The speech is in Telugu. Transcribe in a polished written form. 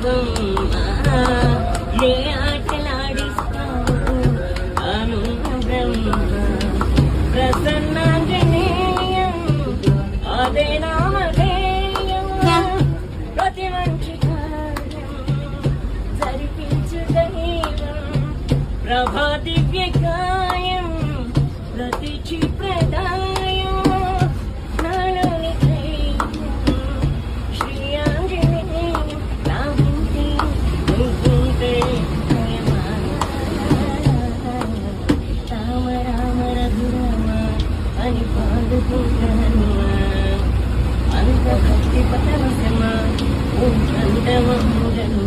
బొమ్మ ఏ ఆటలాడిస్తావు అనున్న బ్రహ్మ ప్రసన్నాంజనేయం అదే నామధేయం ప్రతి మంచి కార్యం జరిపించు దైవం ప్రభా దివ్యకాయం ప్రతి ప్రదాయం నాలోని ధైర్యం శ్రీ ఆంజనేయం నాకుంటే నువ్వుంటే రామ రామ రఘురామ అని పాడుకుంటాను అంత భక్తి పరమశమ ఓ చందమములను